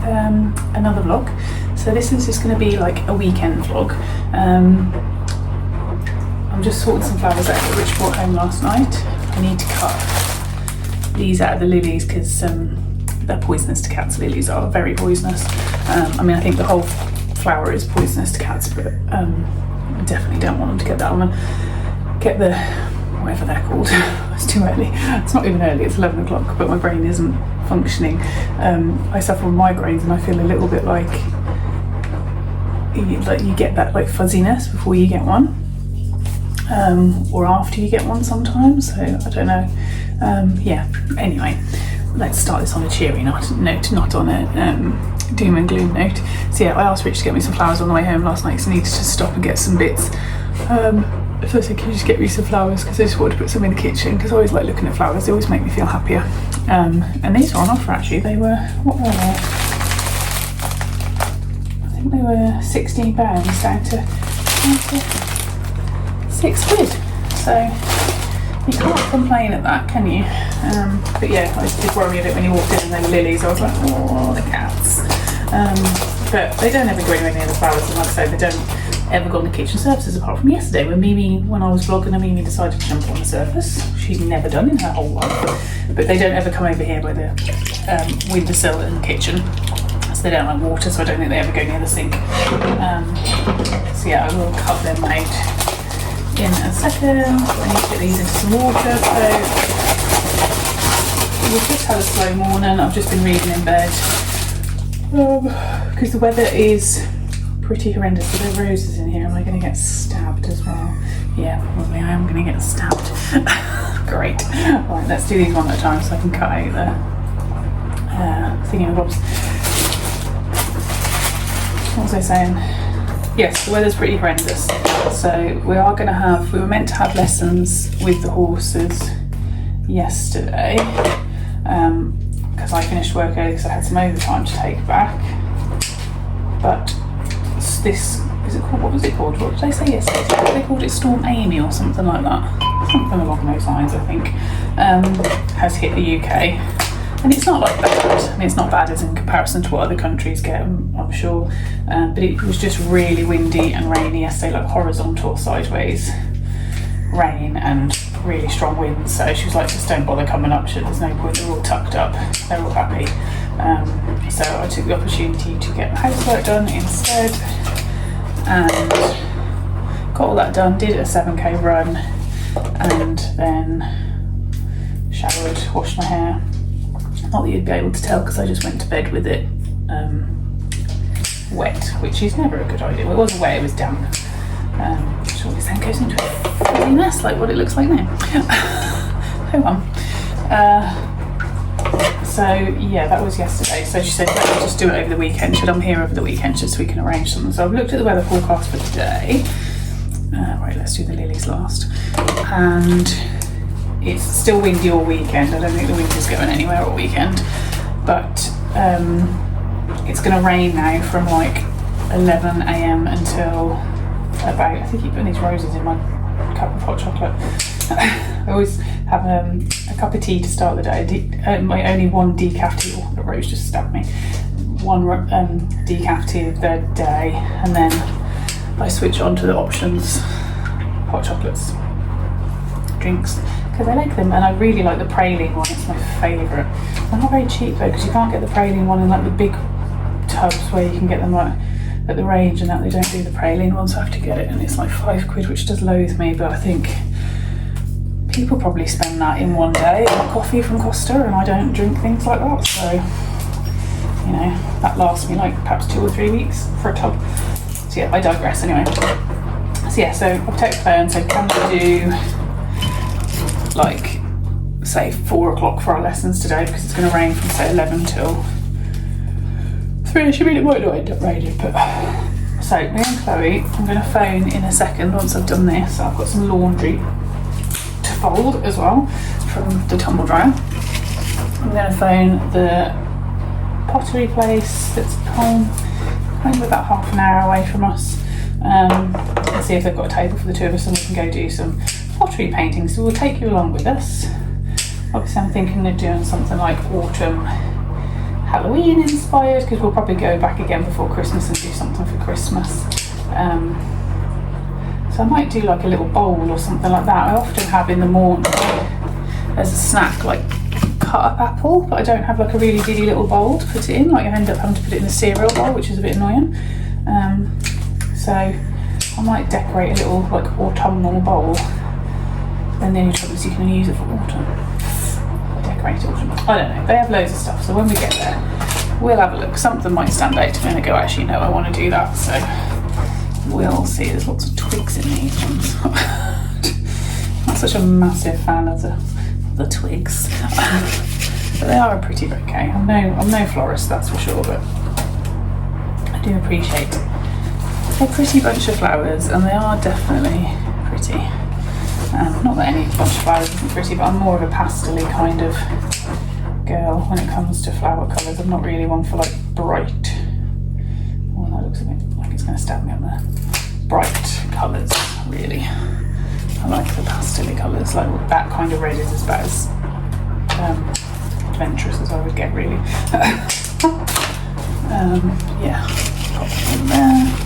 another vlog. So this is just going to be like a weekend vlog. I'm just sorting some flowers out that Rich brought home last night. I need to cut these out of the lilies because they're poisonous to cats. Lilies are very poisonous. I mean, I think the whole flower is poisonous to cats, but I definitely don't want them to get that one. Get the, whatever they're called. It's too early. It's not even early, it's 11 o'clock, but my brain isn't functioning. I suffer from migraines and I feel a little bit like you get that like fuzziness before you get one, or after you get one sometimes, so I don't know. Yeah, anyway, let's start this on a cheery note, not on a doom and gloom note. So yeah, I asked Rich to get me some flowers on the way home last night because I needed to stop and get some bits. So I said, can you just get me some flowers, because I just wanted to put some in the kitchen, because I always like looking at flowers, they always make me feel happier. And these are on offer actually. They were, what were they? I think they were £16 down to £6. So you can't complain at that, can you? But yeah, I just did worry a bit when you walked in and they were lilies. I was like, oh, the cats. But they don't ever go anywhere near the flowers, and like I say, they don't ever go on the kitchen surfaces apart from yesterday when I was vlogging and Mimi decided to jump on the surface. She's never done in her whole life. But they don't ever come over here by the windowsill in the kitchen. So they don't like water, so I don't think they ever go near the sink. So yeah, I will cut them out in a second. I need to get these into some water, so we've just had a slow morning. I've just been reading in bed because the weather is pretty horrendous. Are there roses in here? Am I going to get stabbed as well? Yeah, probably I am going to get stabbed. Great. Right, let's do these one at a time so I can cut out the thingy-mabobs. What was I saying? Yes, the weather's pretty horrendous. So we were meant to have lessons with the horses yesterday, because I finished work early because I had some overtime to take back. But this, what was it called? What did they say yesterday? They called it Storm Amy or something like that. Something along those lines, I think, has hit the UK. And it's not like bad. I mean, it's not bad as in comparison to what other countries get, I'm sure. But it was just really windy and rainy yesterday, like horizontal or sideways rain and really strong winds. So she was like, just don't bother coming up. There's no point. They're all tucked up. They're all happy. So I took the opportunity to get the housework done instead. And got all that done. Did a 7k run. And then showered, washed my hair. Not that you'd be able to tell because I just went to bed with it wet, which is never a good idea. Well, it wasn't wet, it was damp. Which always then goes into a fuzzy mess like what it looks like now. Oh well. So yeah, that was yesterday. So she said, let's just do it over the weekend. I'm here over the weekend just so we can arrange something. So I've looked at the weather forecast for today. Right, let's do the lilies last. And it's still windy all weekend. I don't think the wind is going anywhere all weekend, but it's going to rain now from like 11 AM until about, I think keep putting these roses in my cup of hot chocolate. I always have a cup of tea to start the day. My only one decaf tea, the rose just stabbed me. One decaf tea of the day, and then I switch on to the options hot chocolates, drinks, because I like them, and I really like the praline one. It's my favourite. They're not very cheap though, because you can't get the praline one in like the big tubs where you can get them like at the range, and that they don't do the praline one, so I have to get it, and it's like £5, which does loathe me, but I think people probably spend that in one day on coffee from Costa, and I don't drink things like that, so you know, that lasts me like perhaps 2 or 3 weeks for a tub. So yeah, I digress anyway. So yeah, so I've texted Claire and said, can we do like say 4 o'clock for our lessons today, because it's going to rain from say 11 till 3. I mean, it might not end up raining, but so me and Chloe, I'm going to phone in a second once I've done this. I've got some laundry to fold as well from the tumble dryer. I'm going to phone the pottery place that's kind of about half an hour away from us, and see if they've got a table for the 2 of us, and we can go do some pottery painting. So we'll take you along with us. Obviously I'm thinking of doing something like autumn Halloween inspired, because we'll probably go back again before Christmas and do something for Christmas. So I might do like a little bowl or something like that. I often have in the morning as a snack like cut up apple, but I don't have like a really diddy little bowl to put it in. Like I end up having to put it in the cereal bowl, which is a bit annoying. So I might decorate a little like autumnal bowl, and then the trouble is you can only use it for autumn. Decorate autumn. I don't know. They have loads of stuff, so when we get there, we'll have a look. Something might stand out to me and I go, actually no, I want to do that. So we'll see. There's lots of twigs in these ones. I'm not such a massive fan of the twigs, but they are a pretty bouquet. I'm no florist, that's for sure, but I do appreciate a pretty bunch of flowers, and they are definitely pretty. Not that any bunch of flowers isn't pretty, but I'm more of a pastel-y kind of girl when it comes to flower colours. I'm not really one for like bright. Oh, that looks a bit like it's going to stab me up there. Bright colours, really. I like the pastel-y colours, like that kind of red is about as adventurous as I would get, really. Yeah, pop it in there.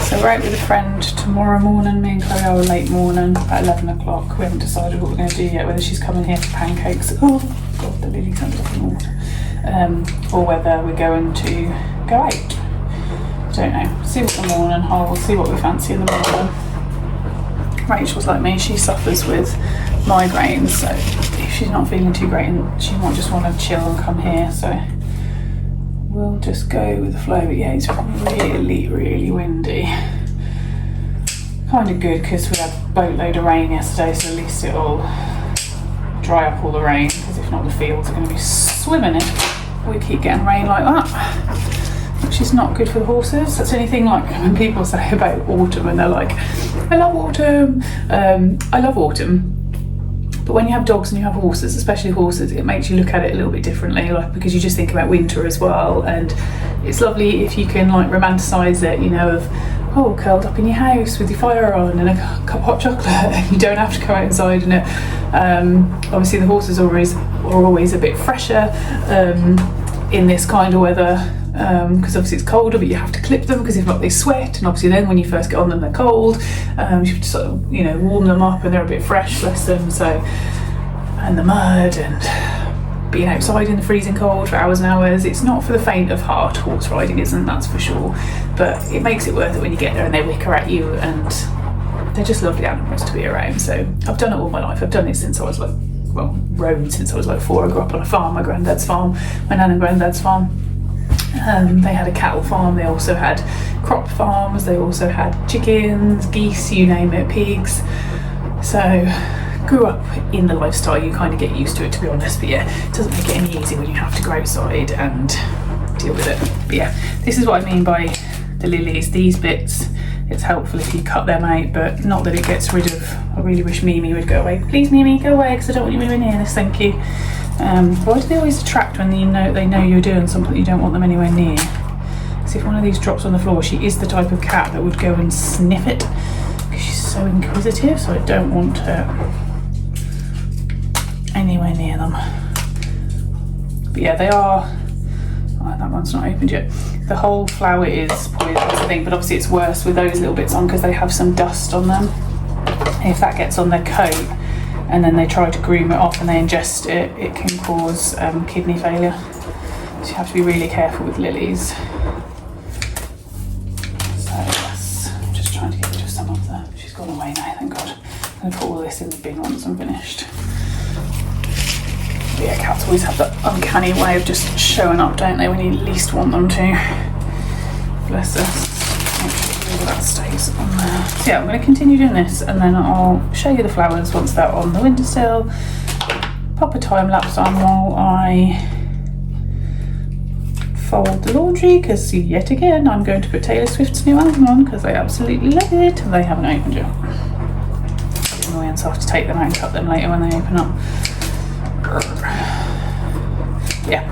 So we're out with a friend tomorrow morning. Me and Chloe are late morning, about 11 o'clock. We haven't decided what we're going to do yet, whether she's coming here for pancakes. Oh god, the lily's under the water. Or whether we're going to go out. Don't know. See what the morning holds, see what we fancy in the morning. Rachel's like me, she suffers with migraines, so if she's not feeling too great, she might just want to chill and come here, so we'll just go with the flow. But yeah, it's really, really windy. Kind of good because we had a boatload of rain yesterday, so at least it'll dry up all the rain, because if not the fields are going to be swimming in. We keep getting rain like that, which is not good for the horses. That's anything like when people say about autumn and they're like, I love autumn. I love autumn. But when you have dogs and you have horses, especially horses, it makes you look at it a little bit differently, like because you just think about winter as well. And it's lovely if you can like romanticize it, you know, of curled up in your house with your fire on and a cup of hot chocolate, and you don't have to go outside in it. Obviously the horses are always a bit fresher in this kind of weather, because obviously it's colder, but you have to clip them because if not they sweat, and obviously then when you first get on them they're cold. You have to sort of, you know, warm them up and they're a bit fresh, bless them. So, and the mud and being outside in the freezing cold for hours and hours, it's not for the faint of heart. Horse riding isn't, that's for sure, but it makes it worth it when you get there and they wicker at you, and they're just lovely animals to be around. So I've done it all my life. I've done it since I was like, well, rode since I was like 4. I grew up on a farm, my granddad's farm, my nan and granddad's farm. They had a cattle farm, they also had crop farms, they also had chickens, geese, you name it, pigs. So grew up in the lifestyle, you kind of get used to it, to be honest. But yeah, it doesn't make it any easier when you have to go outside and deal with it. But yeah, this is what I mean by the lilies, these bits. It's helpful if you cut them out, but not that it gets rid of. I really wish Mimi would go away. Please Mimi, go away, because I don't want you moving near this, thank you. Why do they always attract when they know you're doing something you don't want them anywhere near? So if one of these drops on the floor, she is the type of cat that would go and sniff it, because she's so inquisitive, so I don't want her anywhere near them. But yeah, they are, oh, that one's not opened yet. The whole flower is poisonous, I think, but obviously it's worse with those little bits on because they have some dust on them. If that gets on their coat and then they try to groom it off and they ingest it, it can cause kidney failure. So you have to be really careful with lilies. So yes, I'm just trying to get rid of some of them. She's gone away now, thank God. I'm going to put all this in the bin once I'm finished. But yeah, cats always have that uncanny way of just showing up, don't they, when you least want them to. Bless us. Make sure all of that stays on there. So yeah, I'm going to continue doing this and then I'll show you the flowers once they're on the windowsill. Pop a time lapse on while I fold the laundry, because yet again I'm going to put Taylor Swift's new album on because I absolutely love it. They haven't opened yet. It's annoying, so I have to take them out and cut them later when they open up. Yeah,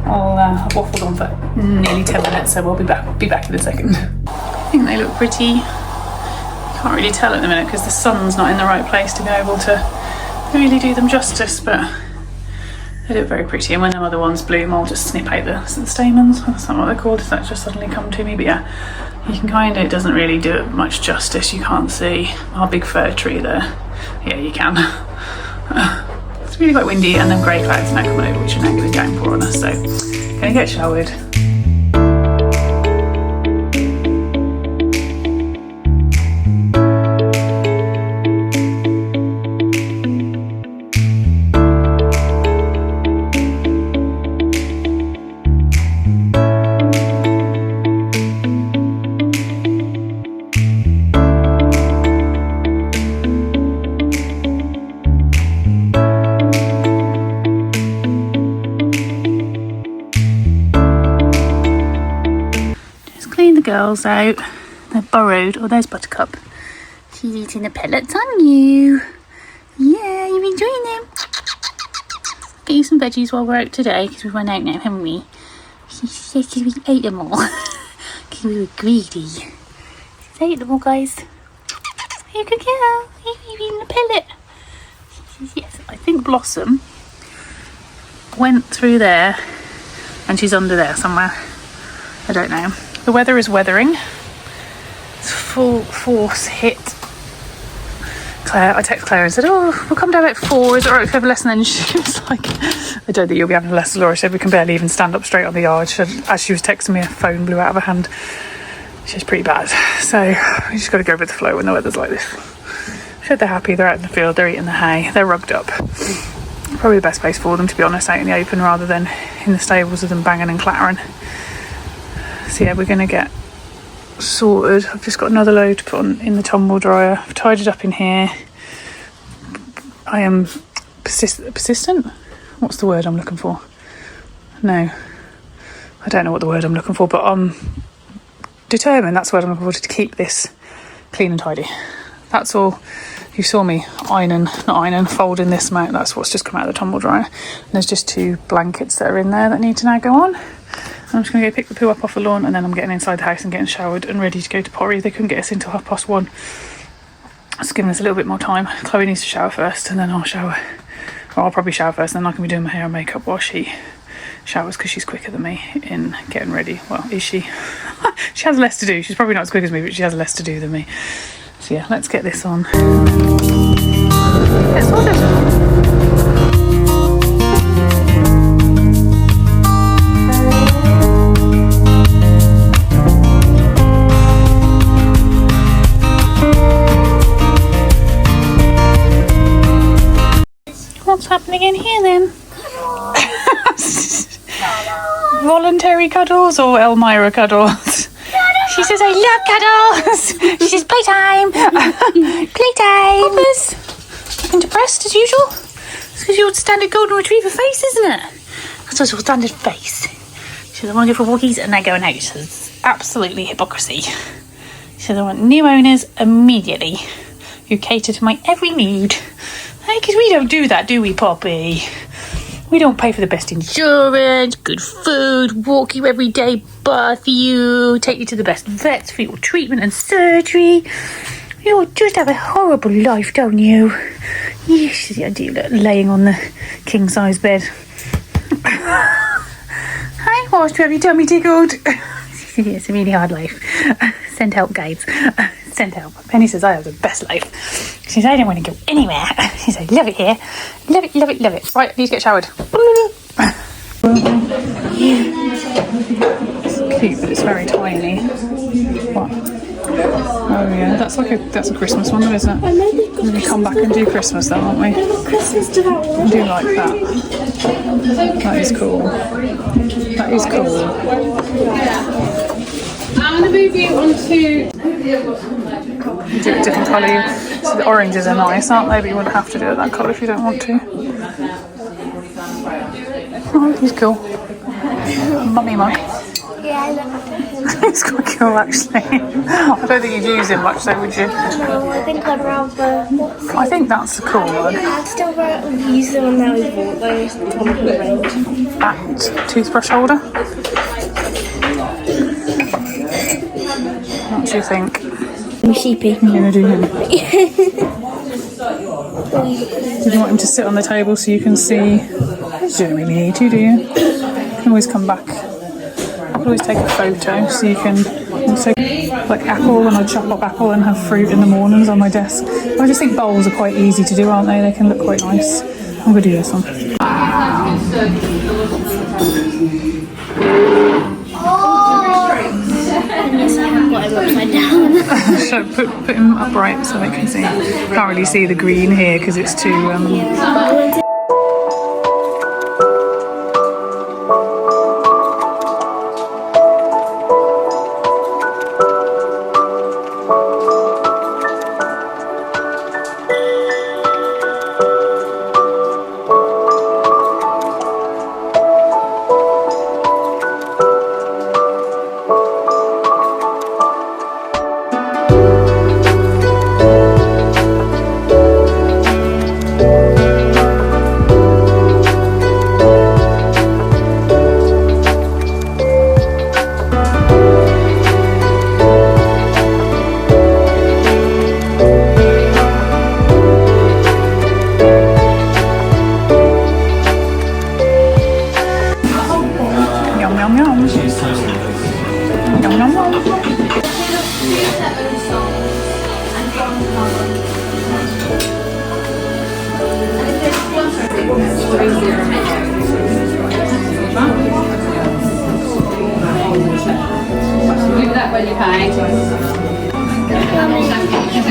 I've waffled on for nearly 10 minutes, so we'll be back in a second. I think they look pretty. Can't really tell at the minute because the sun's not in the right place to be able to really do them justice, but They look very pretty, and when them other ones bloom, I'll just snip out the stamens. That's not what they're called, if that just suddenly come to me. But yeah, you can kind of, it doesn't really do it much justice. You can't see our big fir tree there. Yeah, you can. It's really quite windy, and then grey clouds now coming over, which are now going to downpour on us. So, gonna get showered. Girls out, they're burrowed. Oh, there's Buttercup. She's eating the pellets on you. Yeah, you're enjoying them. Get you some veggies while we're out today, because we've run out now, haven't we? She said we ate them all because we were greedy. She's ate them all, guys. You good girl. You've eaten the pellet. Yes, I think Blossom went through there and she's under there somewhere. I don't know. The weather is weathering. It's full force hit. Claire, I texted Claire and said, oh, we'll come down at 4. Is it alright if we have a lesson? And she was like, I don't think you'll be having a lesson, Laura. She said we can barely even stand up straight on the yard. She said, as she was texting me, her phone blew out of her hand. She's pretty bad. So we just got to go with the flow when the weather's like this. She said they're happy. They're out in the field. They're eating the hay. They're rugged up. Probably the best place for them, to be honest, out in the open rather than in the stables with them banging and clattering. So yeah, we're going to get sorted. I've just got another load to put on in the tumble dryer. I've tied it up in here. I am persistent? What's the word I'm looking for? No, I don't know what the word I'm looking for, but I'm determined, that's the word I'm looking for, to keep this clean and tidy. That's all. You saw me folding this out. That's what's just come out of the tumble dryer. And there's just 2 blankets that are in there that need to now go on. I'm just going to go pick the poo up off the lawn, and then I'm getting inside the house and getting showered and ready to go to Pottery. They couldn't get us until 1:30. It's giving us a little bit more time. Chloe needs to shower first, and then I'll shower. Or I'll probably shower first, and then I can be doing my hair and makeup while she showers, because she's quicker than me in getting ready. Well, is she? She has less to do. She's probably not as quick as me, but she has less to do than me. So yeah, let's get this on. Get sorted. What's happening in here then? Voluntary cuddles or Elmira cuddles? She says, I love cuddles. She says, playtime. Playtime. Puppers. Looking depressed as usual. It's because your standard golden retriever face, isn't it? That's your standard face. She says, I want to go for walkies and they're going out. She says, absolutely hypocrisy. She says, I want new owners immediately who cater to my every need. Because we don't do that, do we, Poppy? We don't pay for the best insurance, good food, walk you every day, bath you, take you to the best vets for your treatment and surgery. You just have a horrible life, don't you? Yes, I do, laying on the king-size bed. Hi, horse, have your tummy tickled? It's a really hard life. Send help, guides. Send help. Penny says I have the best life. She says I don't want to go anywhere. She says I love it here. Love it, love it, love it. Right, I need to get showered. It's cute, but it's very tiny. What? Oh yeah, that's a Christmas one, though, isn't it? We come back and do Christmas, though, aren't we? Christmas to that one. I do like that. That is cool. That is cool. I'm going to move you on to... Do a different colour. So the oranges are nice, aren't they? But you wouldn't have to do it that colour if you don't want to. Oh, he's cool. Mummy mug. Yeah, I love it. He's quite cool, actually. I don't think you'd use him much, though, would you? No, I think I'd rather... I think that's the cool one. I'd still rather use the one that we bought, those from the range. That toothbrush holder. What do you think? I'm sheepy. I'm going to do him. Do you want him to sit on the table so you can see? don't really need to, do you? You can always come back. I could always take a photo so you can also, like apple, when I chop up apple and have fruit in the mornings on my desk. I just think bowls are quite easy to do, aren't they? They can look quite nice. I'm going to do this one. So put him upright so they can see. Can't really see the green here because it's too...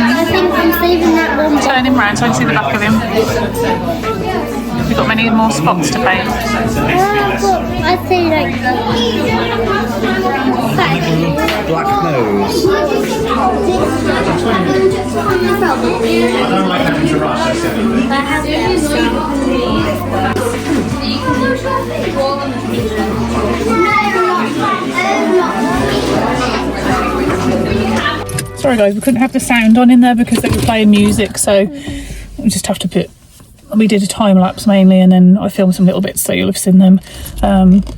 I think I'm saving that one. Turn him round so I can see the back of him. We've got many more spots to paint. I'd say like Black nose. I don't like having to rush. Sorry guys, we couldn't have the sound on in there because they were playing music, so we just have to put... We did a time lapse mainly, and then I filmed some little bits, so you'll have seen them.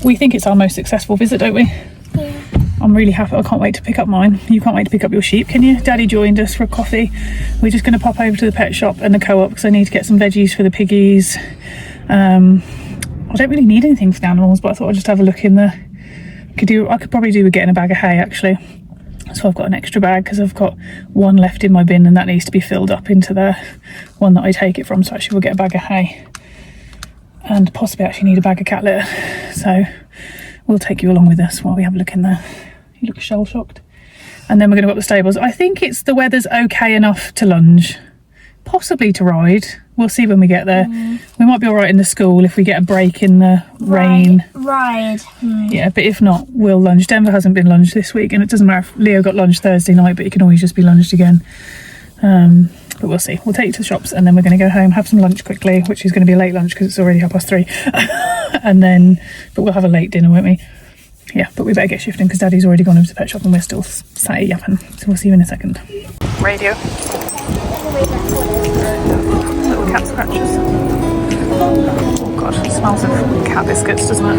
We think it's our most successful visit, don't we? Yeah. I'm really happy. I can't wait to pick up mine. You can't wait to pick up your sheep, can you? Daddy joined us for a coffee. We're just going to pop over to the pet shop and the co-op because I need to get some veggies for the piggies. I don't really need anything for the animals, but I thought I'd just have a look in there. I could probably do with getting a bag of hay actually. So I've got an extra bag because I've got one left in my bin and that needs to be filled up into the one that I take it from. So actually we'll get a bag of hay and possibly actually need a bag of cat litter. So we'll take you along with us while we have a look in there. You look shell shocked. And then we're going to go up the stables. I think it's the weather's okay enough to lunge, possibly to ride. We'll see when we get there. We might be all right in the school if we get a break in the rain. Ride. Yeah, but if not, we'll lunge. Denver hasn't been lunged this week, and it doesn't matter if Leo got lunged Thursday night, but he can always just be lunged again. But we'll see. We'll take you to the shops, and then we're going to go home, have some lunch quickly, which is going to be a late lunch because it's already 3:30. And then, but we'll have a late dinner, won't we? Yeah, but we better get shifting because Daddy's already gone over to the pet shop and we're still sat here yapping. So we'll see you in a second. Radio. Little cat scratches. Oh god, it smells of cat biscuits, doesn't it?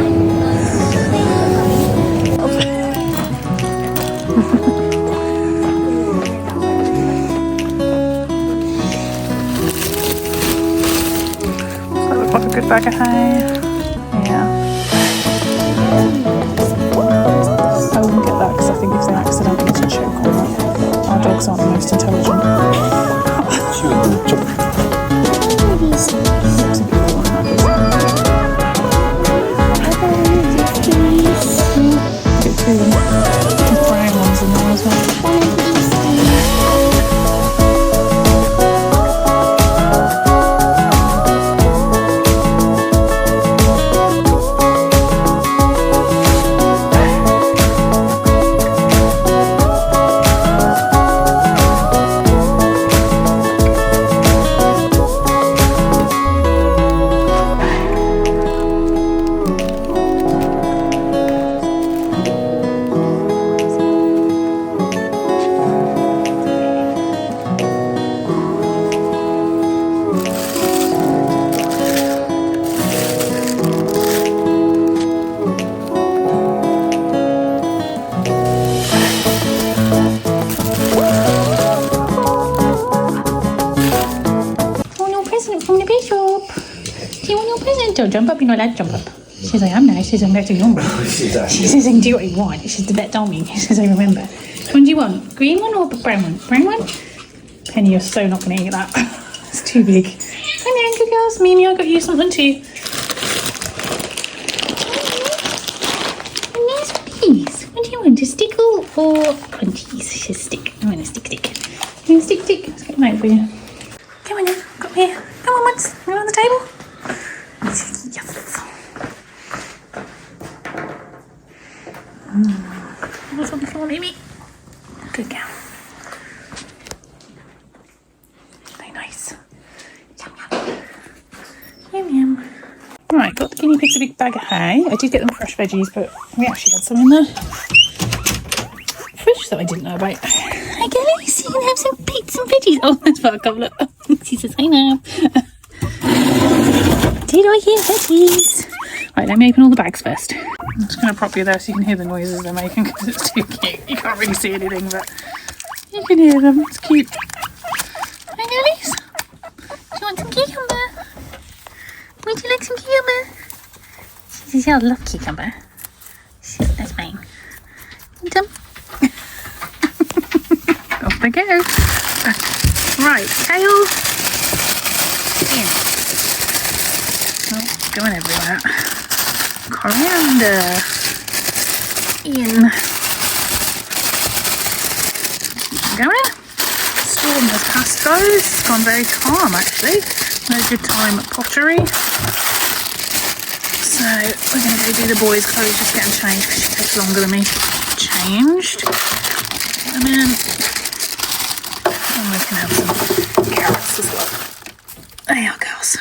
So that looks like a good bag of hay. Yeah. I wouldn't get that because I think if they accidentally choke on it, our dogs aren't the most intelligent. Brown ones in there as well. jump up? You're not allowed to jump up. She says, I am now. She says, I'm back to your room. She says, I can do what you want. She says, the vet told me. She says, I remember. Which one do you want? Green one or brown one? Brown one? Penny, you're so not going to eat that. It's too big. Hi, good girls. Mimi, I got you something too. And there's piggies. What do you want? A stickle or crunchies? She says, stick. I want a stick. You want a stick? Let's get them out for you. Come on then. Come here. Come on, once. You're on the table. Yes. What's on the floor, Mimi? Good girl. Very nice. Yum yum. Right, got the guinea pigs a big bag of hay. I did get them fresh veggies, but we actually had some in there. Fish that I didn't know about. Hi girlies, you can have some bits and veggies. Oh, that's Buttercup, look. She says, hi now. Did I hear veggies? Right, let me open all the bags first. I'm just going to prop you there so you can hear the noises they're making because it's too cute. You can't really see anything, but you can hear them. It's cute. Hi, girlies. Do you want some cucumber? Would you like some cucumber? She says, I love cucumber. She says, that's mine. Want some? Off they go. Right, kale. In. Oh, going everywhere. Coriander. In. Keep going. Storm has passed those. It's gone very calm actually. No good time at Pottery. So we're going to go do the boys' clothes, just getting changed because she takes longer than me. Changed. Put them in. And we can have some carrots as well. There you are, girls.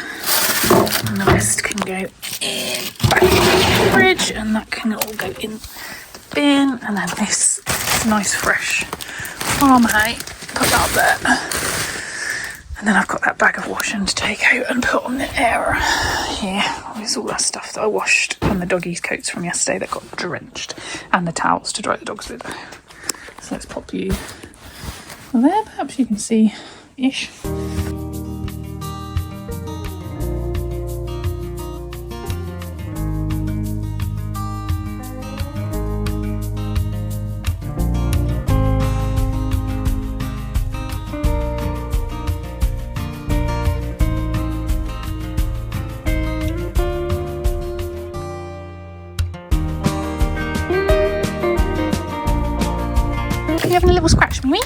And the rest can go in back in the fridge, and that can all go in the bin. And then this nice fresh farm hay, put that up there. And then I've got that bag of washing to take out and put on the air here. There's all that stuff that I washed, and the doggies' coats from yesterday that got drenched, and the towels to dry the dogs with. So let's pop you there. Perhaps you can see-ish. You having a little scratch, Mimi?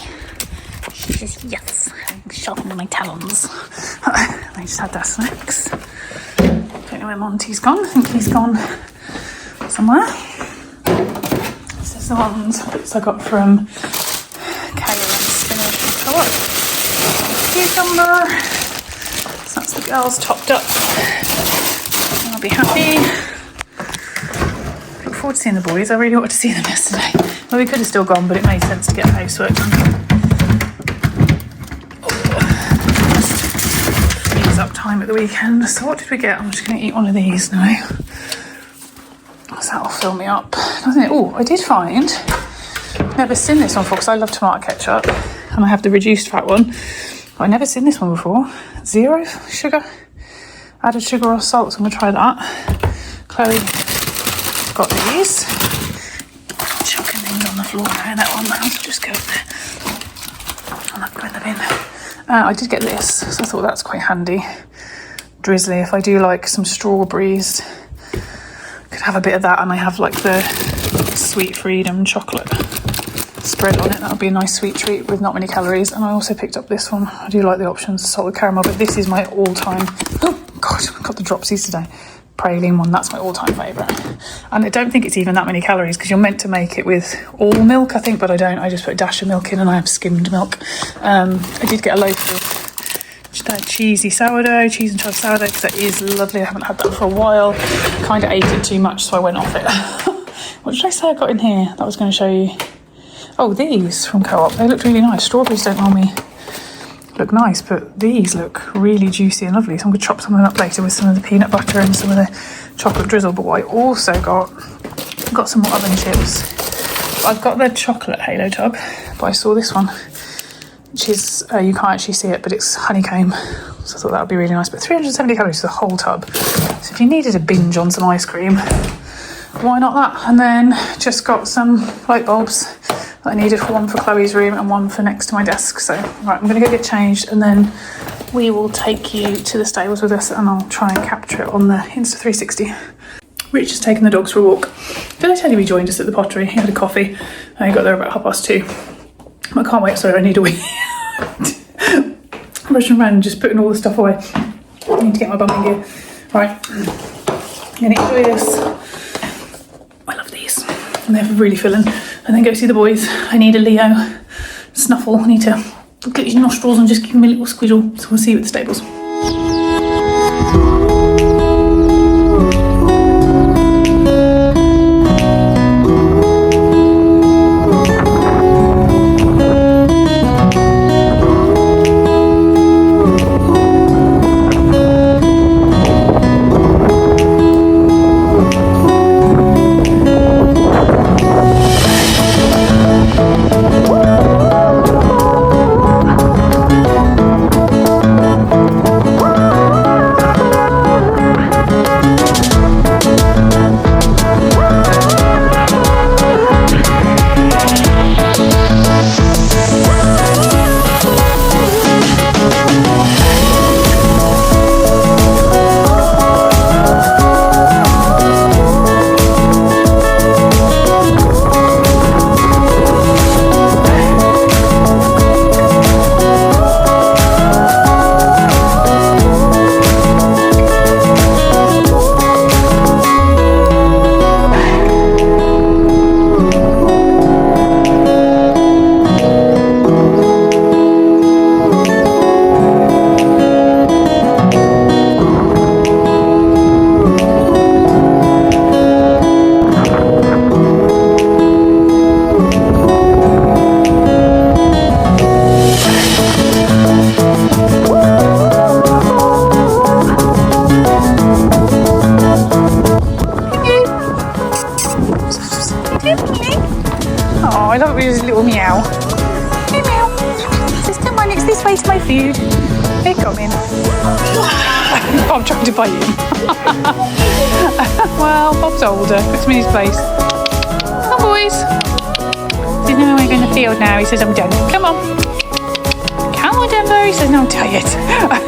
She says yes. Sharpening my talons. I just had their snacks. Don't know where Monty's gone. I think he's gone somewhere. This is the bits I got from kale and spinach and co-op. Cucumber. So that's the girls topped up. I'll be happy. Look forward to seeing the boys. I really wanted to see them yesterday. Well, we could have still gone, but it made sense to get the housework done. Frees up time at the weekend. So what did we get? I'm just going to eat one of these now. So that'll fill me up, doesn't it? Oh, I did find, never seen this one before because I love tomato ketchup and I have the reduced fat one. But I've never seen this one before. 0 sugar, added sugar or salt, so I'm going to try that. Chloe got these. Chucking things on the floor now, that one now, so just go there. And that go in the bin. I did get this, so I thought that's quite handy. Drizzly, if I do like some strawberries, could have a bit of that, and I have like the Sweet Freedom chocolate spread on it. That would be a nice sweet treat with not many calories. And I also picked up this one. I do like the options, salted caramel, but this is my all-time, oh god, I've got the dropsies today. Praline one, that's my all-time favourite. And I don't think it's even that many calories because you're meant to make it with all milk, I think, but I don't. I just put a dash of milk in and I have skimmed milk. I did get a loaf of that cheesy sourdough, cheese and chive sourdough, because that is lovely. I haven't had that for a while. Kind of ate it too much, so I went off it. What did I say I got in here that I was going to show you? Oh, these from Co-op. They looked really nice. Strawberries don't normally look nice, but these look really juicy and lovely. So I'm going to chop some of them up later with some of the peanut butter and some of the chocolate drizzle. But what I also got some more oven chips. I've got the chocolate Halo tub, but I saw this one, which is, you can't actually see it, but it's honeycomb So I thought that would be really nice. But 370 calories for the whole tub. So if you needed a binge on some ice cream, why not that? And then just got some light bulbs that I needed, one for Chloe's room and one for next to my desk. So right, I'm going to go get changed and then we will take you to the stables with us and I'll try and capture it on the Insta 360. Rich has taken the dogs for a walk. Did I tell you he joined us at the Pottery? He had a coffee and he got there about 2:30. I can't wait, sorry, I need a wee. I'm rushing around and just putting all the stuff away. I need to get my bumping gear. Right, I'm gonna enjoy this. I love these. And they're really filling. And then go see the boys. I need a Leo snuffle. I need to look at his nostrils and just give him a little squiggle. So we'll see you at the stables. Oh, I love it with his little meow. Meow meow. Just come on, it's this way to my food. They're coming. I'm trying to bite him. Well, Bob's older. Puts him in his place. Come on, boys. He says, no, we're going to the field now. He says, I'm done. Come on. Come on, Denver. He says, no, I'm tired.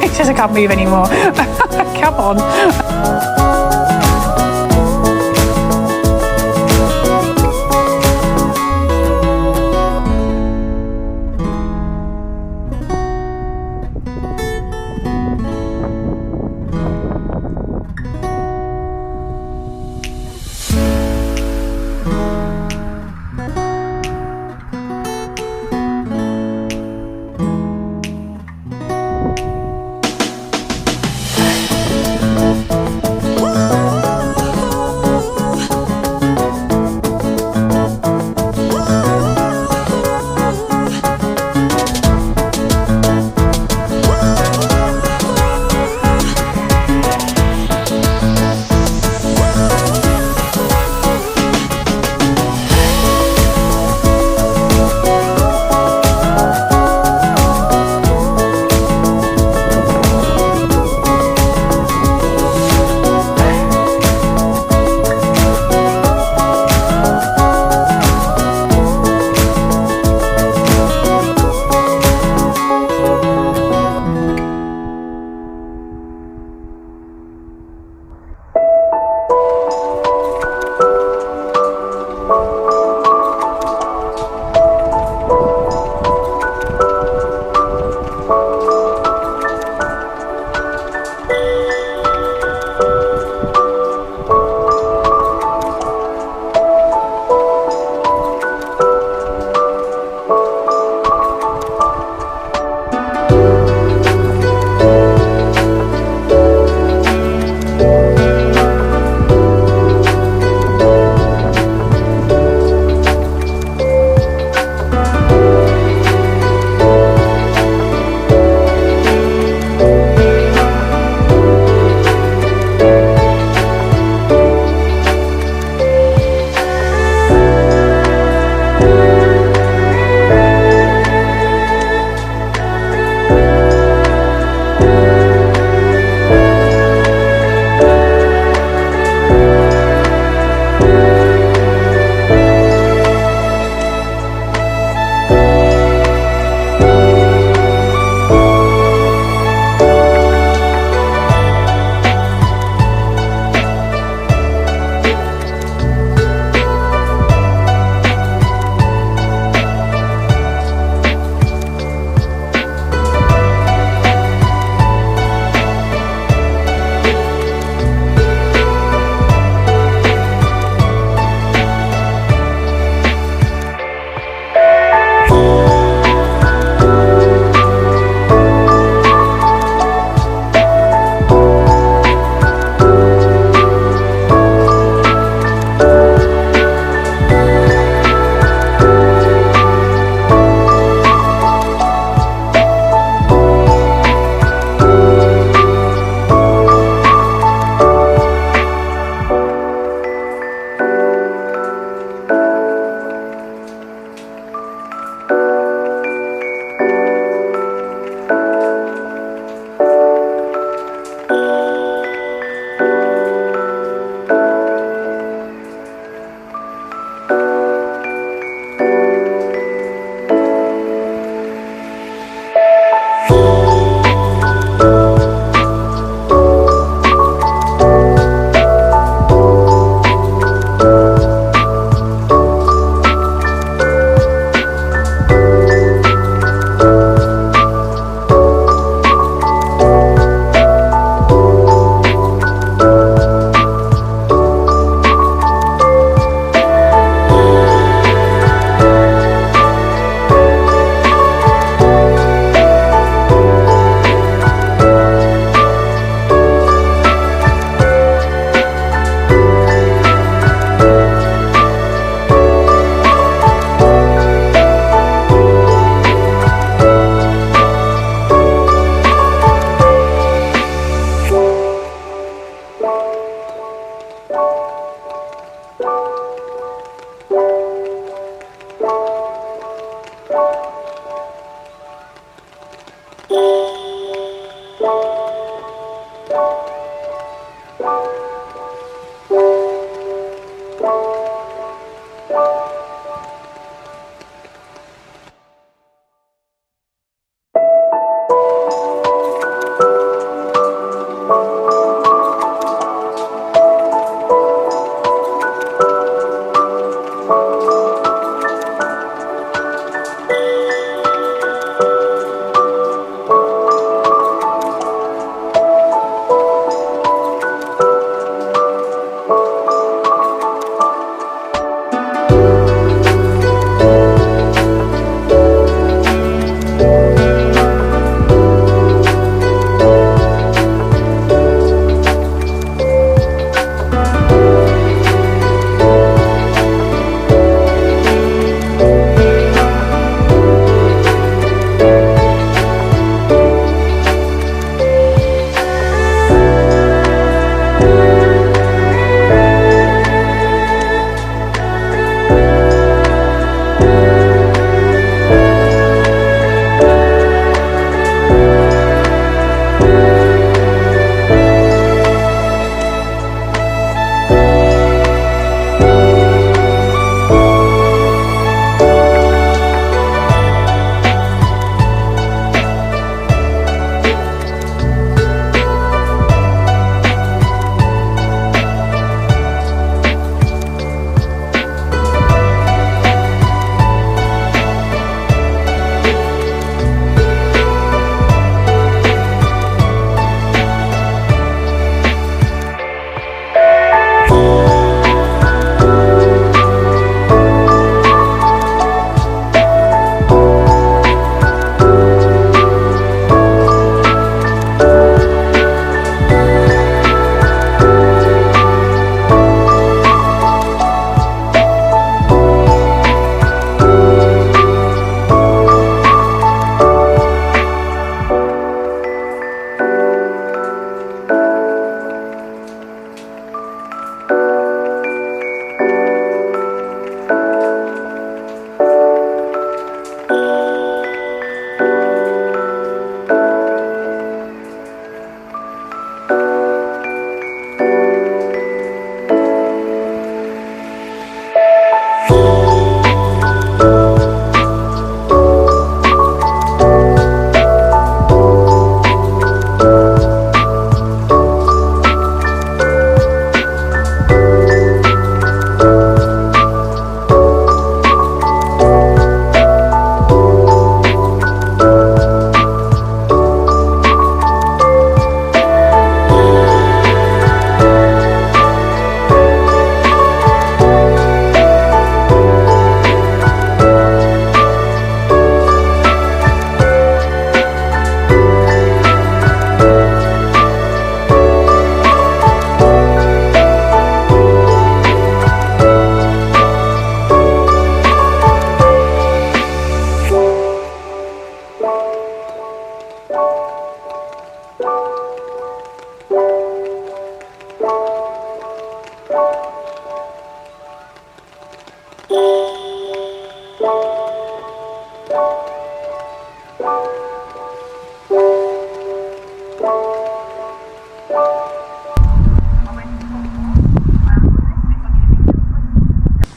He says, I can't move anymore. Come on.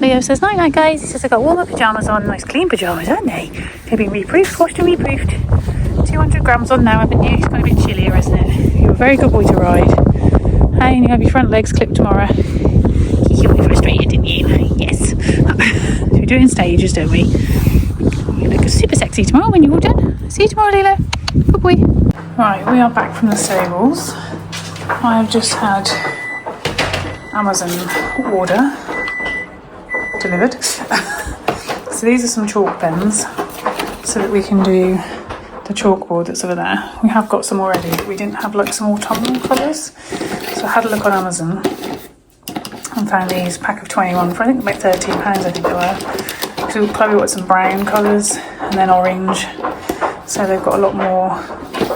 Leo says, night night guys. He says, I've got warmer pyjamas on, nice clean pyjamas, aren't they? They've been reproofed, washed and reproofed. 200 grams on now, haven't you? It's got a bit chillier, isn't it? You're a very good boy to ride. Hey, and you have your front legs clipped tomorrow. You were frustrated, didn't you? Yes. So we do it in stages, don't we? You look super sexy tomorrow when you're all done. See you tomorrow, Lilo. Good boy. Right, we are back from the stables. I have just had Amazon order delivered. So these are some chalk pens so that we can do the chalkboard that's over there. We have got some already, but we didn't have like some autumnal colours. So I had a look on Amazon and found these pack of 21 for I think about £13 I think they were. So Chloe got some brown colours and then orange. So they've got a lot more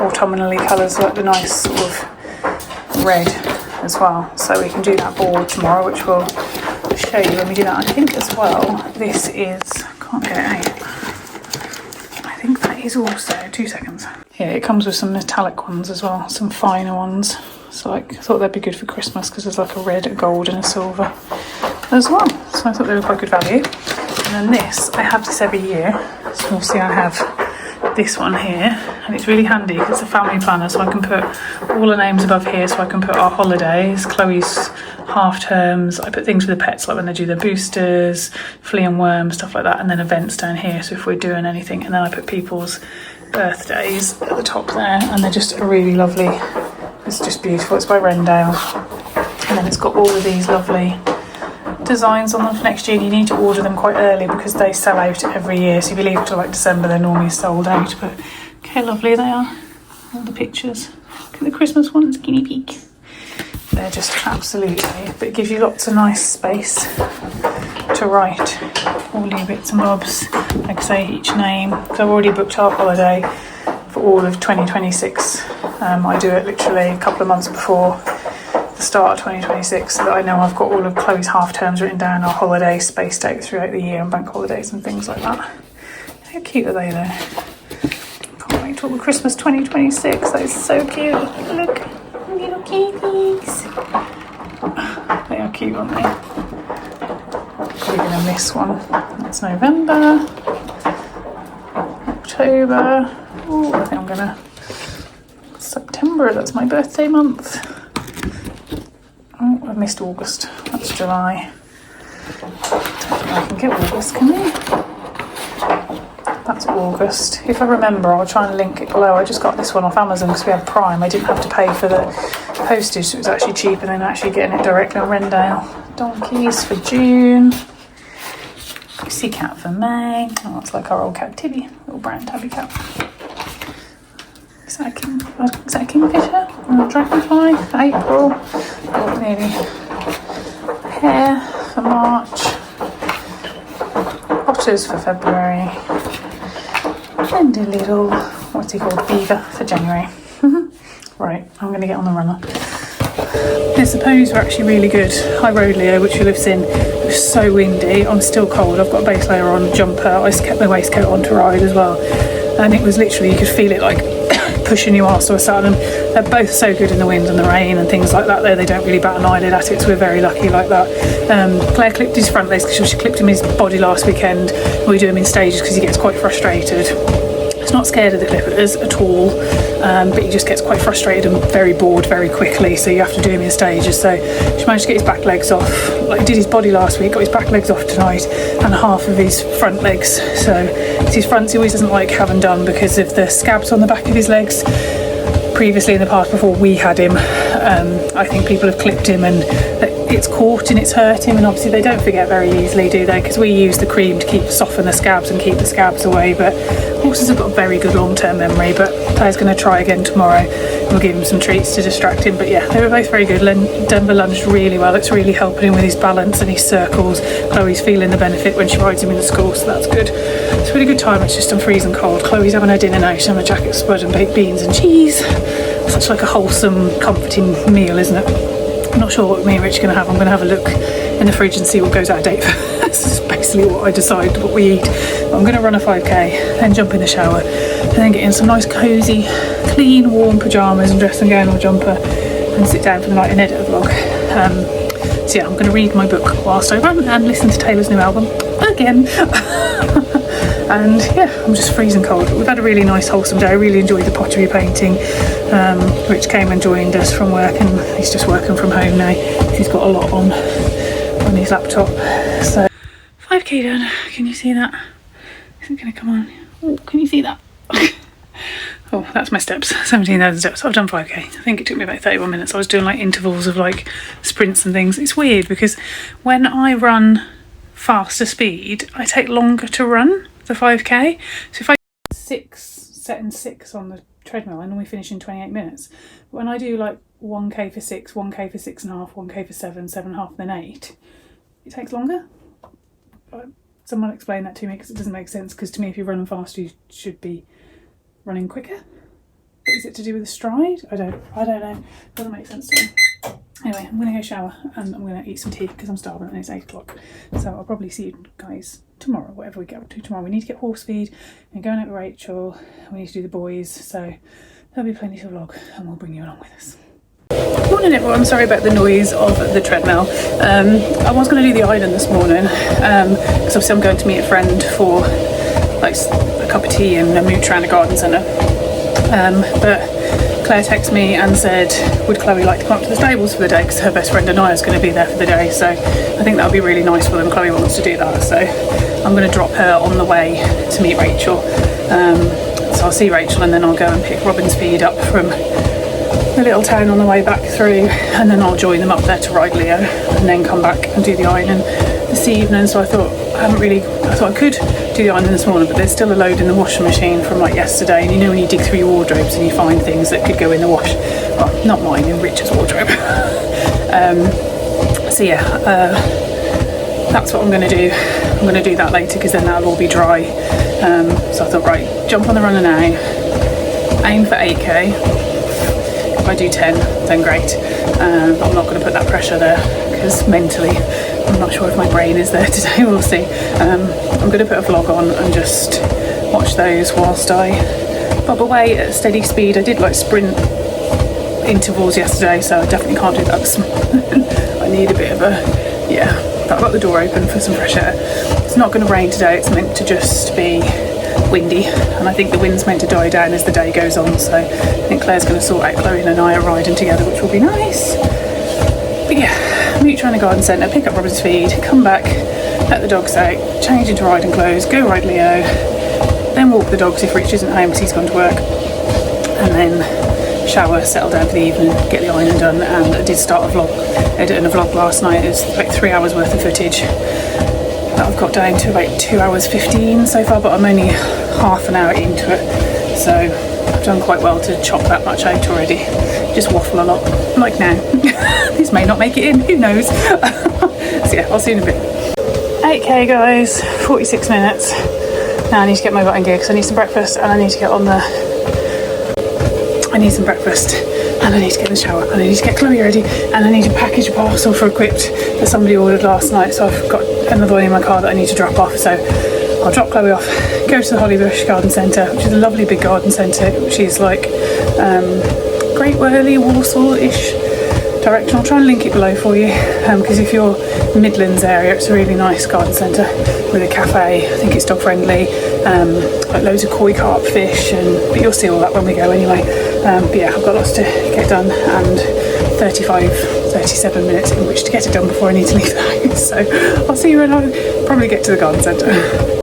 autumnally colours, like the nice sort of red as well. So we can do that board tomorrow, which we'll show you when we do that. I think as well, this is, can't get it out. I think that is also, 2 seconds. Yeah, it comes with some metallic ones as well, some finer ones. So like, I thought they'd be good for Christmas because there's like a red, a gold and a silver as well. So I thought they were quite good value. And then this, I have this every year. So you'll see I have this one here. And it's really handy because it's a family planner, so I can put all the names above here. So I can put our holidays, Chloe's half terms. I put things for the pets, like when they do their boosters, flea and worm, stuff like that. And then events down here, so if we're doing anything. And then I put people's birthdays at the top there. And they're just a really lovely, it's just beautiful. It's by Rendale. And then it's got all of these lovely designs on them for next year. You need to order them quite early because they sell out every year. So if you leave it till like December, they're normally sold out. But look how lovely they are. All the pictures. Look at the Christmas ones, guinea pig. They're just absolutely, but it gives you lots of nice space to write all your bits and bobs. Like I say, each name. So I've already booked our holiday for all of 2026. I do it literally a couple of months before the start of 2026, so that I know I've got all of Chloe's half terms written down, our holidays spaced out throughout the year and bank holidays and things like that. How cute are they though? Can't wait till Christmas 2026. That is so cute. Look, little cuties. They are cute, aren't they? Probably gonna miss one. That's November, October. Oh, I think I'm gonna September. That's my birthday month. Oh, I missed August. That's July. Don't think I can get August, can I? That's August. If I remember, I'll try and link it below. I just got this one off Amazon because we had Prime. I didn't have to pay for the postage, so it was actually cheaper than actually getting it directly on Rendale. Donkeys for June. Pussycat for May. Oh, it's like our old cat Tibby, little brown tabby cat. Is that a kingfisher? Or a dragonfly for April? Oh, nearly. Hare for March. Otters for February. And a little, what's he called, beaver for January. Right, I'm going to get on the runner. I suppose we're actually really good. High road, Leo, which we lives in. It was so windy. I'm still cold. I've got a base layer on, jumper. I just kept my waistcoat on to ride as well. And it was literally, you could feel it like pushing you whilst I was sat on them. They're both so good in the wind and the rain and things like that. They don't really bat an eyelid at it, so we're very lucky like that. Claire clipped his front legs because she clipped him his body last weekend. We do him in stages because he gets quite frustrated. He's not scared of the clippers at all, but he just gets quite frustrated and very bored very quickly, so you have to do him in stages. So she managed to get his back legs off, like did his body last week, got his back legs off tonight, and half of his front legs. So it's his fronts he always doesn't like having done because of the scabs on the back of his legs. Previously in the past, before we had him, I think people have clipped him and it's caught and it's hurt him, and obviously they don't forget very easily, do they? Because we use the cream to soften the scabs and keep the scabs away, but horses have got a very good long-term memory. But Claire's going to try again tomorrow. We'll give him some treats to distract him, but yeah, they were both very good. Denver lunged really well. It's really helping him with his balance and his circles. Chloe's feeling the benefit when she rides him in the school, so that's good. It's a really good time. It's just I'm freezing cold. Chloe's having her dinner now. She's having a jacket of spud and baked beans and cheese. Such like a wholesome, comforting meal, isn't it? I'm not sure what me and Rich are going to have. I'm going to have a look in the fridge and see what goes out of date. This is basically what I decide what we eat. I'm going to run a 5k, then jump in the shower, and then get in some nice cosy, clean, warm pyjamas and dress and gown or jumper and sit down for the night and edit a vlog. So yeah, I'm going to read my book whilst I run and listen to Taylor's new album again. And yeah, I'm just freezing cold. We've had a really nice wholesome day. I really enjoyed the pottery painting. Rich came and joined us from work, and he's just working from home now. He's got a lot on his laptop. So 5k done. Can you see that? Isn't going to come on. Oh, can you see that? Oh, that's my steps. 17,000 steps. I've done 5k. I think it took me about 31 minutes. I was doing like intervals of like sprints and things. It's weird because when I run faster speed, I take longer to run the 5k. So if I setting 6 on the treadmill, I normally finish in 28 minutes. But when I do like 1k for 6, 1k for 6.5, 1k for 7, 7.5, then 8, it takes longer. Someone explain that to me because it doesn't make sense. Because to me, if you're running fast, you should be running quicker. But is it to do with the stride? I don't know. Doesn't make sense to me. Anyway, I'm going to go shower and I'm going to eat some tea because I'm starving and it's 8 o'clock. So I'll probably see you guys tomorrow, whatever we get up to tomorrow. We need to get horse feed and going out with Rachel. We need to do the boys, so there'll be plenty to vlog and we'll bring you along with us. Morning everyone, sorry about the noise of the treadmill. I was going to do the island this morning because obviously I'm going to meet a friend for like a cup of tea and a mooch around the garden centre. But Claire texted me and said, would Chloe like to come up to the stables for the day, because her best friend and I is going to be there for the day, so I think that would be really nice for them. Chloe wants to do that, so I'm going to drop her on the way to meet Rachel. So I'll see Rachel and then I'll go and pick Robin's feed up from the little town on the way back through, and then I'll join them up there to ride Leo and then come back and do the ironing this evening. So I thought I could do the ironing this morning, but there's still a load in the washing machine from like yesterday, and you know when you dig through your wardrobes and you find things that could go in the wash, well, not mine, in Richard's wardrobe. So yeah, that's what I'm going to do. I'm going to do that later because then that'll all be dry. So I thought, right, jump on the runner now, aim for 8k. If I do 10, then great. But I'm not going to put that pressure there because mentally I'm not sure if my brain is there today. We'll see. I'm going to put a vlog on and just watch those whilst I bob away at steady speed. I did like sprint intervals yesterday, so I definitely can't do that this morning. I need a bit of a, yeah, but I've got the door open for some fresh air. It's not going to rain today, it's meant to just be windy, and I think the wind's meant to die down as the day goes on, so I think Claire's going to sort out Chloe and I are riding together, which will be nice. But yeah, meet around the garden centre, pick up Robin's feed, come back, let the dogs out, change into riding clothes, go ride Leo, then walk the dogs if Rich isn't home because he's gone to work, and then shower, settle down for the evening, get the ironing done. And I did start editing a vlog last night. It's like 3 hours worth of footage that I've got down to about 2 hours 15 so far, but I'm only half an hour into it, so I've done quite well to chop that much out already. Just waffle a lot, like now. This may not make it in, who knows. So yeah, I'll see you in a bit. 8k guys, 46 minutes. Now I need to get my butt in gear because I need some breakfast, and I need to get on the I need some breakfast, and I need to get in the shower, and I need to get Chloe ready, and I need to package a parcel for Equipped that somebody ordered last night, so I've got another one in my car that I need to drop off. So I'll drop Chloe off, go to the Hollybush Garden Centre, which is a lovely big garden centre, which is like Great Worley, Walsall-ish direction. I'll try and link it below for you, because if you're Midlands area, it's a really nice garden centre with a cafe. I think it's dog friendly, like loads of koi carp fish, but you'll see all that when we go anyway. But yeah, I've got lots to get done and 37 minutes in which to get it done before I need to leave the house. So I'll see you when I probably get to the garden centre.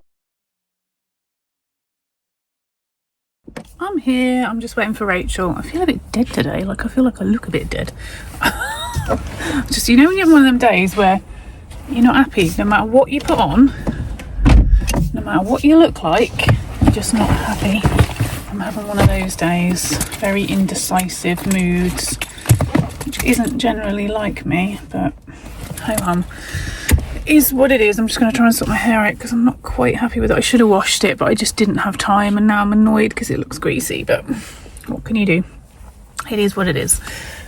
I'm here, I'm just waiting for Rachel. I feel a bit dead today, like I feel like I look a bit dead. Just, you know when you have one of them days where you're not happy, no matter what you put on, no matter what you look like, you're just not happy. I'm having one of those days, very indecisive moods, which isn't generally like me, but ho-hum. It is what it is. I'm just going to try and sort my hair out because I'm not quite happy with it. I should have washed it, but I just didn't have time, and now I'm annoyed because it looks greasy, but what can you do? It is what it is.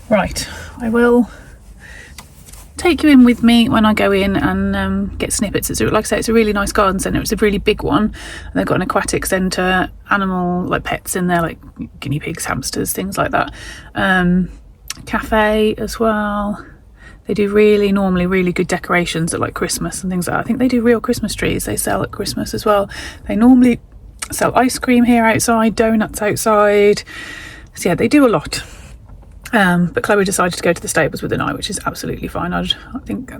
Right, I will take you in with me when I go in and get snippets. It's, like I say, it's a really nice garden centre. It's a really big one, and they've got an aquatic centre, animal like pets in there, like guinea pigs, hamsters, things like that. Cafe as well. They do normally really good decorations at like Christmas and things like that. I think they do real Christmas trees they sell at Christmas as well. They normally sell ice cream here outside, donuts outside, so yeah, they do a lot. But Chloe decided to go to the stables with I, which is absolutely fine. I think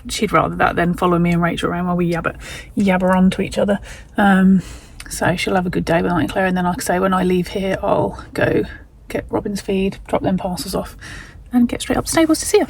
she'd rather that than follow me and Rachel around while we yabber on to each other. So she'll have a good day with Aunt Claire, and then like I say, when I leave here I'll go get Robin's feed, drop them parcels off, and get straight up to stables to see her.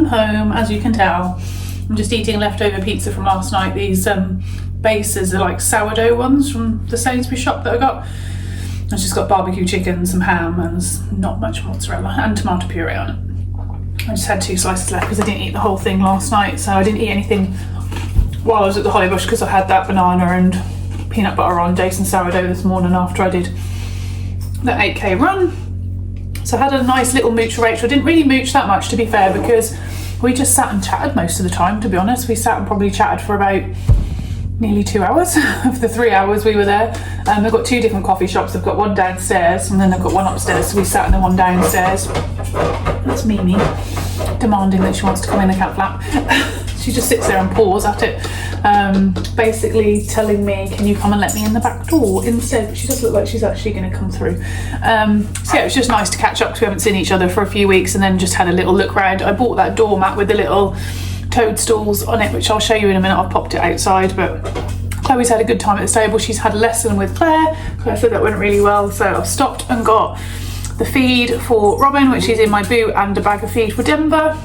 home, as you can tell. I'm just eating leftover pizza from last night. These bases are like sourdough ones from the Sainsbury's shop that I got. It's just got barbecue chicken, some ham, and there's not much mozzarella, and tomato puree on it. I just had 2 slices left because I didn't eat the whole thing last night, so I didn't eat anything while I was at the Holly Bush because I had that banana and peanut butter on Jason sourdough this morning after I did the 8k run. So I had a nice little mooch with Rachel. I didn't really mooch that much, to be fair, because we just sat and chatted most of the time, to be honest. We sat and probably chatted for about nearly 2 hours of the 3 hours we were there. They've got 2 different coffee shops. They've got one downstairs and then they've got one upstairs, so we sat in the one downstairs. That's Mimi demanding that she wants to come in the cat flap. She just sits there and paws at it, basically telling me, can you come and let me in the back door instead? But she does look like she's actually going to come through. So yeah, it was just nice to catch up because we haven't seen each other for a few weeks, and then just had a little look round. I bought that doormat with the little toadstools on it, which I'll show you in a minute. I've popped it outside, but Chloe's had a good time at the stable. She's had a lesson with Claire. Claire said that went really well, so I've stopped and got the feed for Robin, which is in my boot, and a bag of feed for Denver.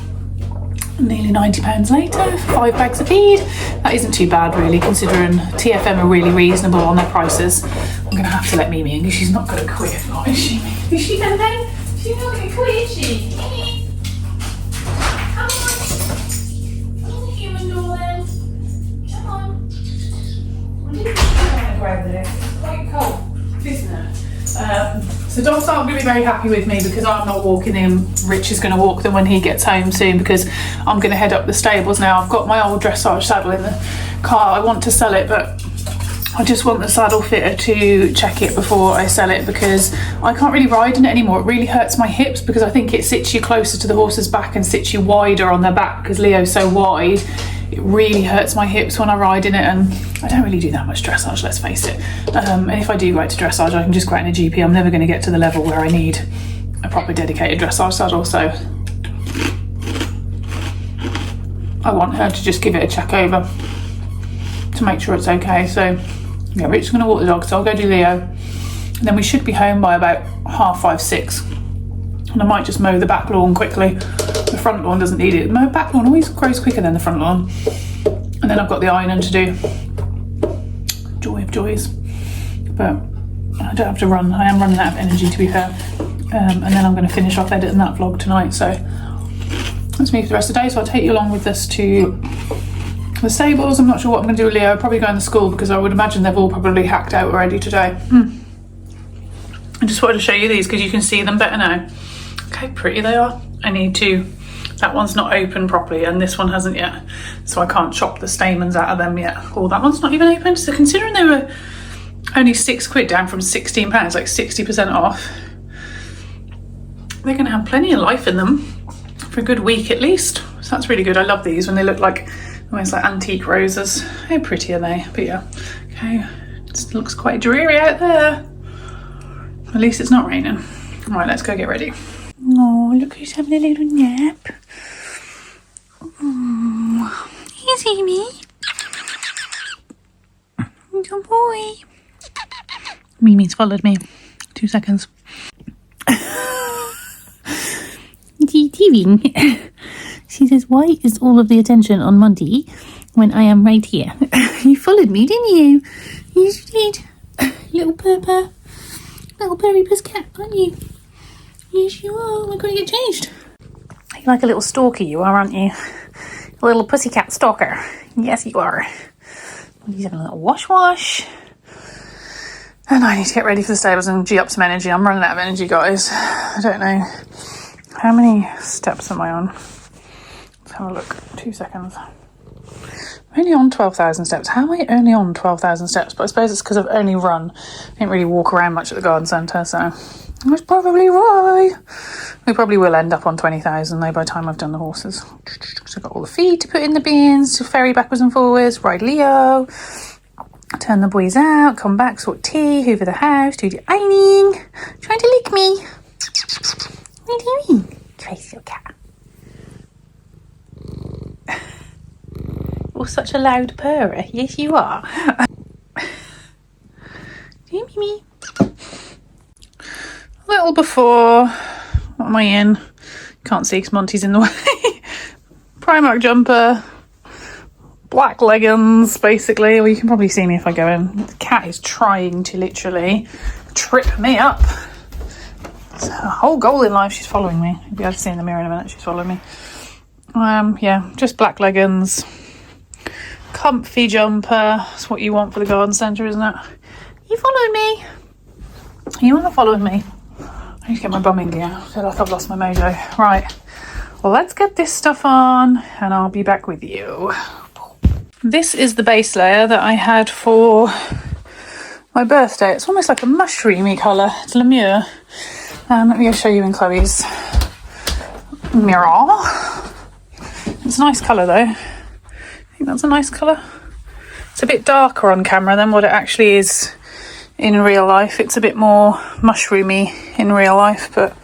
Nearly £90 later, 5 bags of feed. That isn't too bad really, considering TFM are really reasonable on their prices. I'm going to have to let Mimi in because she's not going to quit if not, is she? Is she going to? She's not going to quit, is she? Come on. In the human door then. Come on. I didn't want to grab this. It's quite cold, isn't it? So dogs aren't going to be very happy with me because I'm not walking them. Rich is going to walk them when he gets home soon because I'm going to head up the stables now. I've got my old dressage saddle in the car. I want to sell it, but I just want the saddle fitter to check it before I sell it because I can't really ride in it anymore. It really hurts my hips because I think it sits you closer to the horse's back and sits you wider on their back because Leo's so wide. It really hurts my hips when I ride in it, and I don't really do that much dressage, let's face it. And if I do go out to dressage, I can just go out in a GP. I'm never going to get to the level where I need a proper dedicated dressage saddle, so I want her to just give it a check over to make sure it's okay. So yeah, Rich's going to walk the dog, so I'll go do Leo, and then we should be home by about 5:30, 6, and I might just mow the back lawn quickly. The front lawn doesn't need it. The back lawn always grows quicker than the front lawn. And then I've got the ironing to do. Joy of joys. But I don't have to run. I am running out of energy, to be fair. And then I'm going to finish off editing that vlog tonight. So that's me for the rest of the day. So I'll take you along with us to the stables. I'm not sure what I'm going to do with Leo. I'll probably go in the school because I would imagine they've all probably hacked out already today. I just wanted to show you these because you can see them better now. Look how pretty they are. I need to... That one's not open properly and this one hasn't yet, so I can't chop the stamens out of them yet. Oh, that one's not even open. So considering they were only £6 down from £16, like 60% off, they're going to have plenty of life in them for a good week at least. So that's really good. I love these when they look like almost like antique roses. How pretty are they? But yeah, okay, it looks quite dreary out there. At least it's not raining. Right, let's go get ready. Oh, look who's having a little nap. Oh, here's Amy. Good boy. Mimi's followed me. 2 seconds. What are you doing? She says, why is all of the attention on Monty when I am right here? You followed me, didn't you? Yes, you did. Little purper. Little purry puss cat, aren't you? Yes, you are. We're going to get changed. You're like a little stalker, you are, aren't you? A little pussycat stalker. Yes, you are. He's having a little wash. And I need to get ready for the stables and G up some energy. I'm running out of energy, guys. I don't know. How many steps am I on? Let's have a look. 2 seconds. I'm only on 12,000 steps. How am I only on 12,000 steps? But I suppose it's because I've only run. I didn't really walk around much at the garden centre, so... That's probably why. We probably will end up on 20,000 though by the time I've done the horses. So I've got all the feed to put in the bins, to ferry backwards and forwards, ride Leo, turn the boys out, come back, sort tea, hoover the house, do the ironing, trying to lick me. What are you doing? Tracy, your cat. You're such a loud purrer. Yes, you are. Hey, Mimi. A little before, what am I in? Can't see because Monty's in the way. Primark jumper, black leggings, basically. Well, you can probably see me if I go in. The cat is trying to literally trip me up. It's her whole goal in life. She's following me. You'll be able to see in the mirror in a minute. She's following me. Yeah, just black leggings, comfy jumper. That's what you want for the garden centre, isn't it? You following me? You want to follow me? I need to get my bum in gear. I feel like I've lost my mojo. Right. Well, let's get this stuff on and I'll be back with you. This is the base layer that I had for my birthday. It's almost like a mushroomy colour. It's Lemure. Let me go show you in Chloe's mirror. It's a nice colour though. I think that's a nice colour. It's a bit darker on camera than what it actually is in real life. It's a bit more mushroomy in real life, but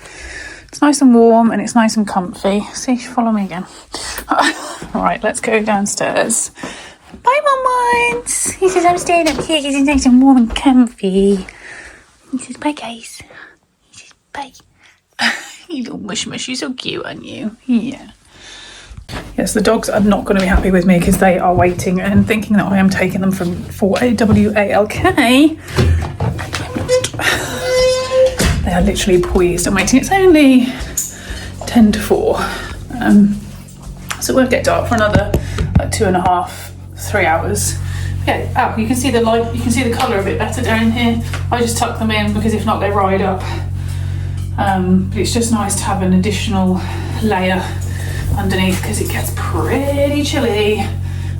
it's nice and warm and it's nice and comfy. See, follow me again. Right, let's go downstairs. Bye, Mum Ones. He says, I'm staying up here because it's nice and warm and comfy. He says, bye, guys. He says, bye. You little mush mush, you're so cute, aren't you? Yeah. Yes, the dogs are not going to be happy with me because they are waiting and thinking that I am taking them for AWALK. They are literally poised and waiting. It's only 10 to 4. So it won't get dark for another like 2.5, 3 hours. Yeah, you can see the light, you can see the colour a bit better down here. I just tuck them in because if not they ride up. But it's just nice to have an additional layer underneath because it gets pretty chilly.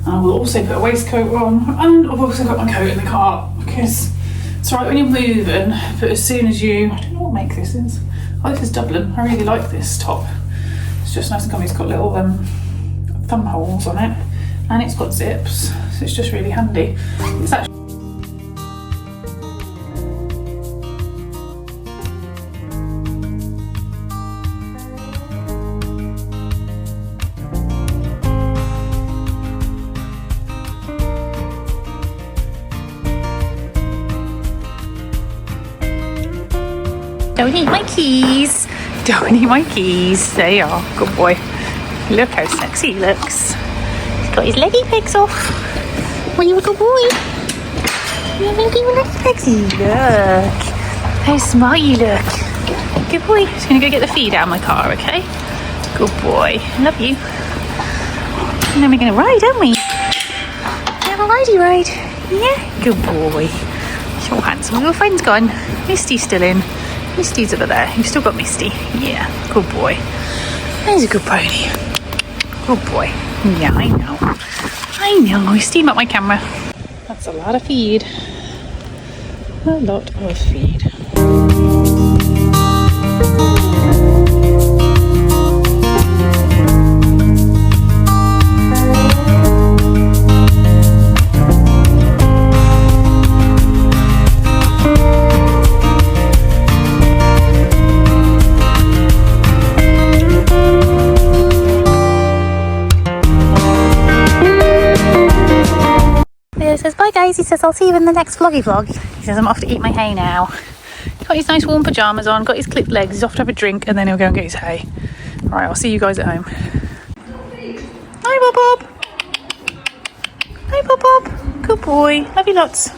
I will also put a waistcoat on, and I've also got my coat in the car because it's alright when you're moving, but as soon as you, I don't know what make this is. Oh, this is Dublin. I really like this top. It's just nice and comfy. It's got little thumb holes on it, and it's got zips, so it's just really handy. It's actually Don't eat my keys. Don't eat my keys. There you are. Good boy. Look how sexy he looks. He's got his leggy pegs off. Well, you a good boy. You're making your leggy pegs. Look. How smart you look. Good boy. Just going to go get the feed out of my car, okay? Good boy. Love you. And then we're going to ride, aren't we? Have a ridey ride. Yeah. Good boy. So handsome. Your friend's gone. Misty's still in. Misty's over there. You've still got Misty. Yeah, good boy. He's a good pony. Good boy. Yeah, I know. I know. You steam up my camera. That's a lot of feed. A lot of feed. Says bye guys. He says I'll see you in the next vloggy vlog. He says I'm off to eat my hay now. He's got his nice warm pyjamas on, got his clipped legs, he's off to have a drink and then he'll go and get his hay. Alright, I'll see you guys at home. Hi Bob Bob. Hi Bob Bob. Good boy. Love you lots.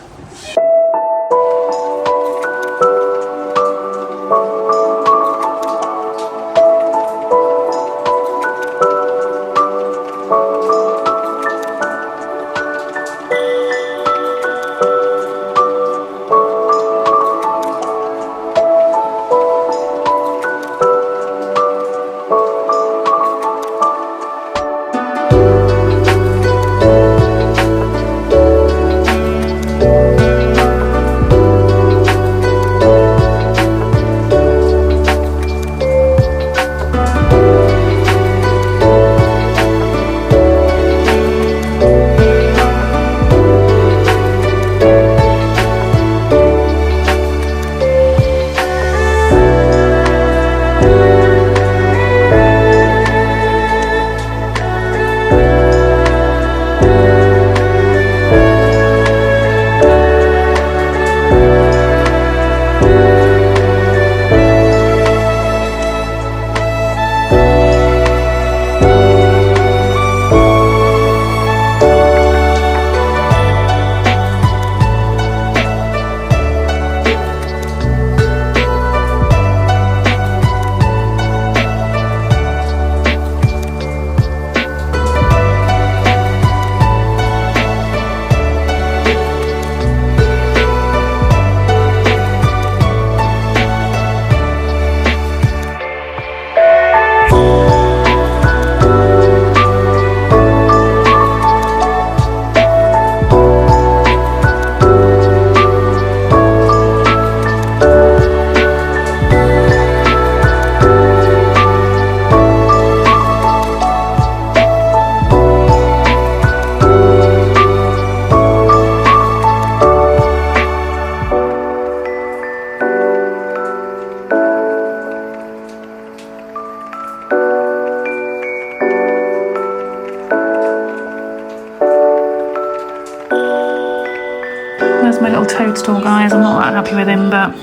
my little toadstool, guys. I'm not that happy with him, but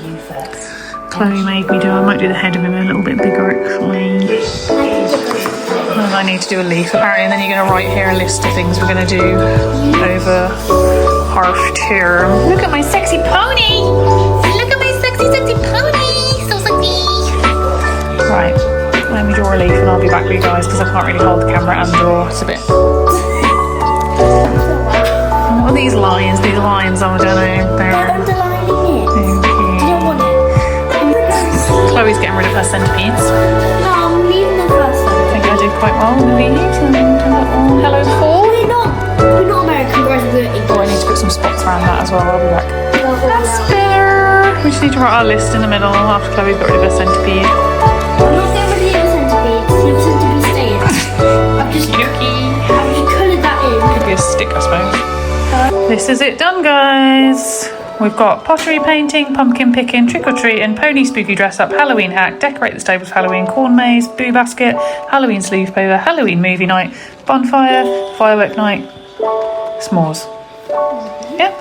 Chloe made me do. I might do the head of him a little bit bigger, actually. And I need to do a leaf, apparently, and then you're going to write here a list of things we're going to do over half term. Look at my sexy pony! Look at my sexy pony! So sexy! Right, let me draw a leaf and I'll be back with you guys because I can't really hold the camera and draw. It's a bit... What are these lines? These lines, I don't know. They're underlining it. Okay. You don't want it. Chloe's getting rid of her centipedes. No, I'm leaving the first one. I think I did quite well with the leaves and hello to fall. We're not American, guys. We're English. Oh, I need to put some spots around that as well. I'll be back. That's Better. We just need to write our list in the middle after Chloe's got rid of her centipede. I'm not getting rid of the centipede. The centipede staying. I've just coloured that in. Could be a stick, I suppose. This is it done, guys. We've got pottery painting, pumpkin picking, trick or treat, and pony spooky dress up, Halloween hack, decorate the stables for Halloween, corn maze, boo basket, Halloween sleepover, Halloween movie night, bonfire, firework night, s'mores. Yeah,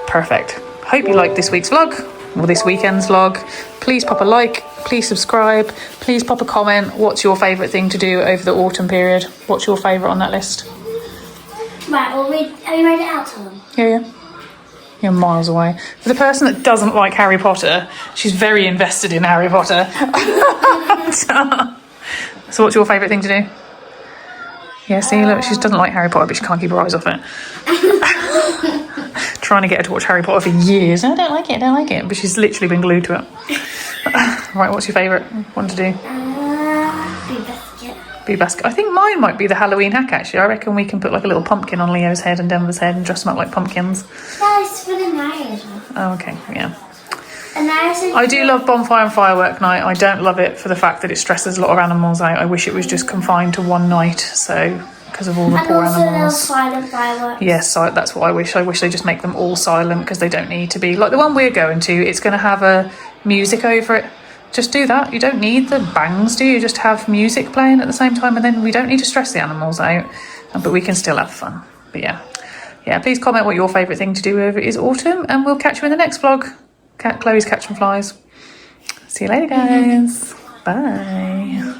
perfect. Hope you liked this week's vlog or this weekend's vlog. Please pop a like, please subscribe, please pop a comment. What's your favourite thing to do over the autumn period? What's your favourite on that list? Right, have you read it out to them? Yeah. You're miles away. For the person that doesn't like Harry Potter, she's very invested in Harry Potter. So what's your favourite thing to do? Yeah, see, look, she doesn't like Harry Potter, but she can't keep her eyes off it. Trying to get her to watch Harry Potter for years. I don't like it. But she's literally been glued to it. Right, what's your favourite one to do? Boo basket. I think mine might be the Halloween hack, actually. I reckon we can put like a little pumpkin on Leo's head and Denver's head and dress them up like pumpkins. Nice for the night as well. Oh, okay, yeah. And I do love bonfire and firework night. I don't love it for the fact that it stresses a lot of animals out. I wish it was just confined to one night, so because of all the poor animals. And also silent fireworks. Yes, that's what I wish. I wish they just make them all silent because they don't need to be. Like the one we're going to, it's going to have a music over it. Just do that. You don't need the bangs, do you? Just have music playing at the same time, and then we don't need to stress the animals out, but we can still have fun. But yeah, please comment what your favourite thing to do over is autumn, and we'll catch you in the next vlog. Chloe's catching flies. See you later, guys. Bye.